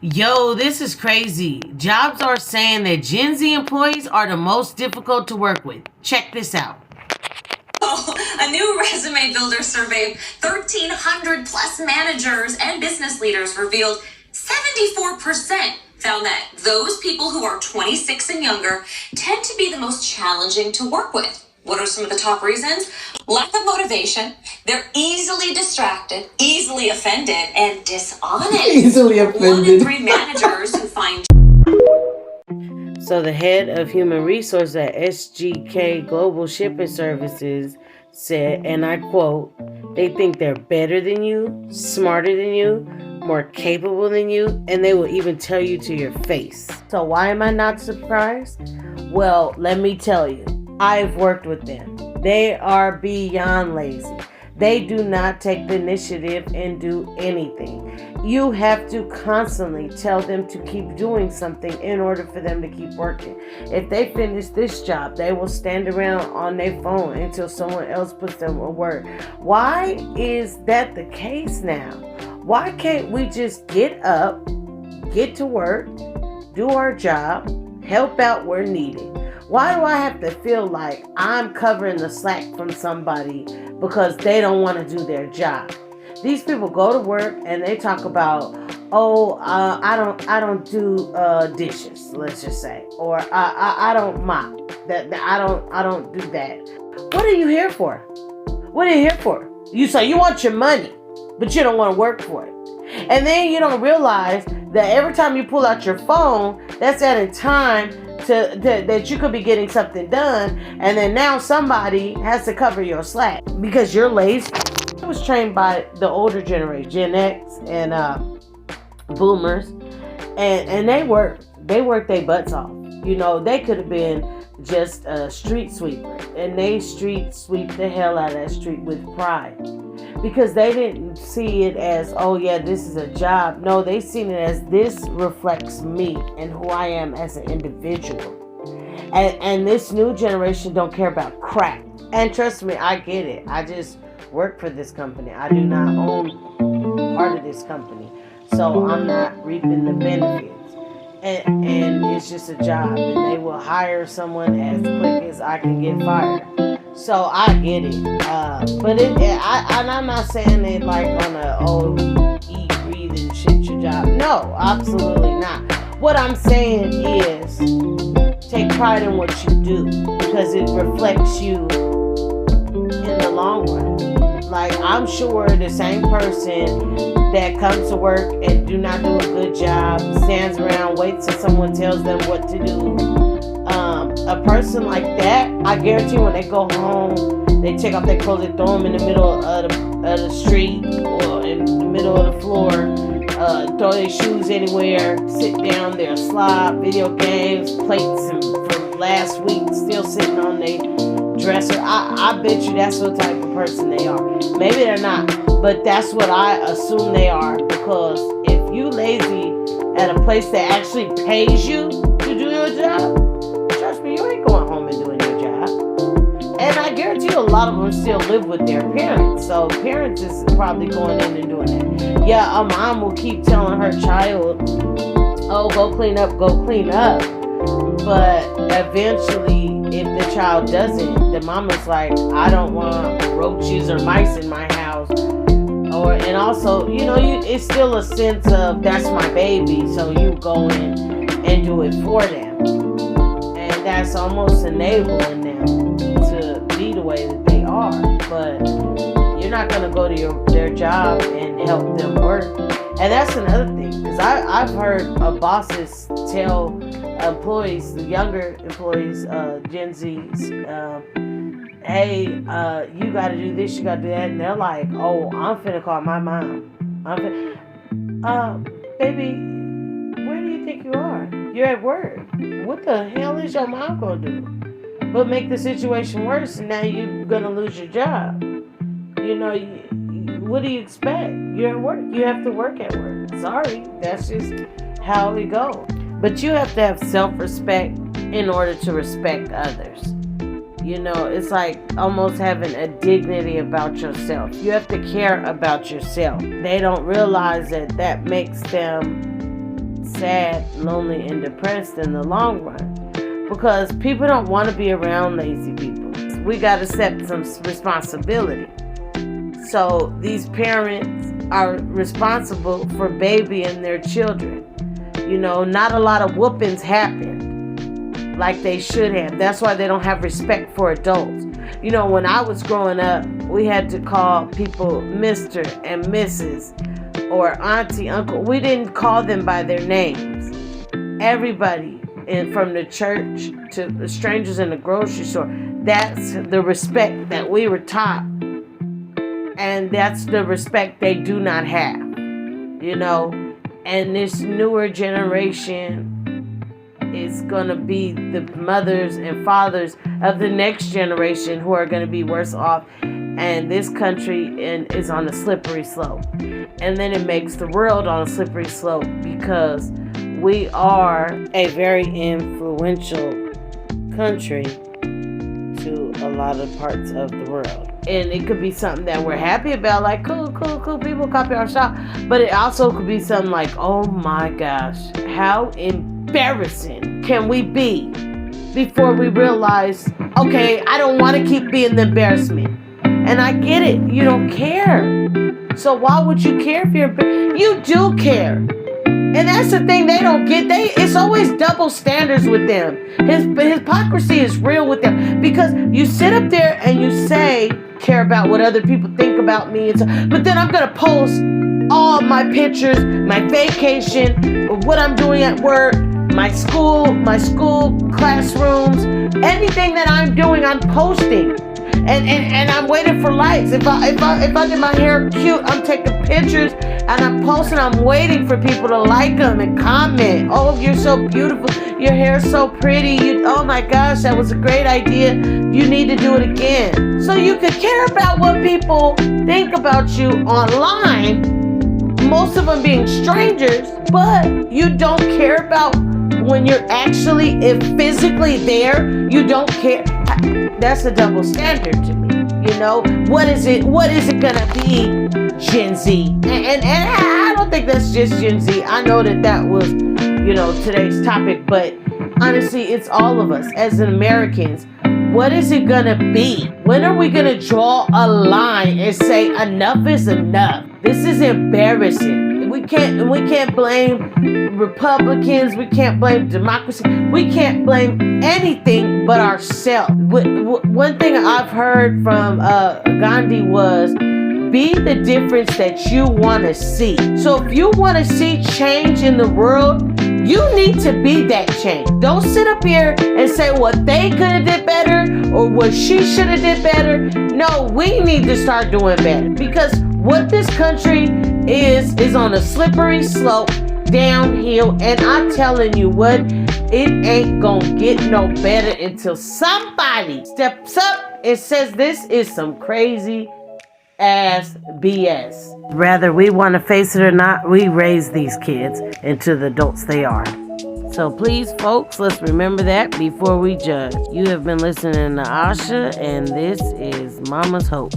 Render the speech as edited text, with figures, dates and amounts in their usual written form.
Yo, this is crazy. Jobs are saying that Gen Z employees are the most difficult to work with. Check this out. Oh, a new resume builder survey of 1,300 plus managers and business leaders revealed 74% found that those people who are 26 and younger tend to be the most challenging to work with. What are some of the top reasons? Lack of motivation. They're easily distracted, easily offended, and dishonest. Easily offended. 1 in 3 managers who find. So the head of human resources at SGK Global Shipping Services said, and I quote, "They think they're better than you, smarter than you, more capable than you, and they will even tell you to your face." So why am I not surprised? Well, let me tell you, I've worked with them. They are beyond lazy. They do not take the initiative and do anything. You have to constantly tell them to keep doing something in order for them to keep working. If they finish this job, they will stand around on their phone until someone else puts them a word. Why is that the case now? Why can't we just get up, get to work, do our job, help out where needed? Why do I have to feel like I'm covering the slack from somebody because they don't want to do their job? These people go to work and they talk about, I don't do dishes, let's just say, or I don't mop. I don't do that. What are you here for? What are you here for? You say you want your money, but you don't want to work for it. And then you don't realize that every time you pull out your phone, that's adding time that you could be getting something done, and then now somebody has to cover your slack because you're lazy. I was trained by the older generation, Gen X and Boomers, and they work their butts off. You know, they could have been just a street sweeper, and they street sweep the hell out of that street with pride because they didn't see it as, oh yeah, this is a job. No, they seen it as, this reflects me and who I am as an individual. And this new generation don't care about crap. And trust me, I get it. I just work for this company. I do not own part of this company, so I'm not reaping the benefits. And it's just a job, and they will hire someone as quick as I can get fired. So I get it, but I'm not saying it like on a eat, breathe, and shit your job. No, absolutely not. What I'm saying is take pride in what you do because it reflects you in the long run. Like, I'm sure the same person that comes to work and do not do a good job, stands around, waits till someone tells them what to do. A person like that, I guarantee when they go home, they take off their clothes and throw them in the middle of the street or in the middle of the floor, throw their shoes anywhere, sit down there, slide, video games, plates from last week still sitting on their dresser. I bet you that's what type of person they are. Maybe they're not, but that's what I assume they are, because if you lazy at a place that actually pays you to do your job, trust me, you ain't going home and doing your job. And I guarantee you a lot of them still live with their parents, so parents is probably going in and doing that. Yeah, a mom will keep telling her child, oh, go clean up, but eventually if the child doesn't, the mama's like, I don't want roaches or mice in my house. And also, it's still a sense of, that's my baby, so you go in and do it for them. And that's almost enabling them to be the way that they are. But you're not going to go to their job and help them work. And that's another thing, because I've heard bosses tell employees, the younger employees, Gen Zs, hey, you got to do this, you got to do that. And they're like, oh, I'm finna call my mom. Baby, where do you think you are? You're at work. What the hell is your mom going to do? But make the situation worse, and now you're going to lose your job. What do you expect? You're at work. You have to work at work. Sorry, that's just how it goes. But you have to have self-respect in order to respect others. It's like almost having a dignity about yourself. You have to care about yourself. They don't realize that makes them sad, lonely, and depressed in the long run. Because people don't want to be around lazy people. We got to accept some responsibility. So these parents are responsible for babying their children. You know, not a lot of whoopings happen like they should have. That's why they don't have respect for adults. You know, when I was growing up, we had to call people Mr. and Mrs. or Auntie, Uncle. We didn't call them by their names. Everybody, from the church to the strangers in the grocery store, that's the respect that we were taught. And that's the respect they do not have, you know. And this newer generation is going to be the mothers and fathers of the next generation who are going to be worse off. And this country is on a slippery slope. And then it makes the world on a slippery slope because we are a very influential country to a lot of parts of the world. And it could be something that we're happy about, like cool, people copy our style. But it also could be something like, oh my gosh, how embarrassing can we be before we realize, okay, I don't want to keep being the embarrassment. And I get it, you don't care. So why would you care if you do care? And that's the thing they don't get. It's always double standards with them. His hypocrisy is real with them. Because you sit up there and you say, care about what other people think about me. But then I'm going to post all my pictures, my vacation, what I'm doing at work, my school classrooms, anything that I'm doing, I'm posting. And I'm waiting for likes. If I get my hair cute, I'm taking pictures and I'm posting. I'm waiting for people to like them and comment. Oh, you're so beautiful. Your hair's so pretty. Oh my gosh, that was a great idea. You need to do it again. So you could care about what people think about you online, most of them being strangers, but you don't care about when you're actually physically there. You don't care. That's a double standard to me. You know, what is it gonna be, Gen Z? And I don't think that's just Gen Z. I know that was, you know, today's topic, but honestly, it's all of us as Americans. What is it gonna be? When are we gonna draw a line and say enough is enough? This is embarrassing. We can't blame Republicans. We can't blame democracy. We can't blame anything but ourselves. One thing I've heard from Gandhi was, be the difference that you want to see. So if you want to see change in the world, you need to be that change. Don't sit up here and say what they could have did better or what she should have did better. No, we need to start doing better, because what this country is on a slippery slope downhill. And I'm telling you what, it ain't gonna get no better until somebody steps up and says this is some crazy ass BS. Whether we want to face it or not, we raise these kids into the adults they are. So please, folks, let's remember that before we judge. You have been listening to Asha, and this is Mama's Hope.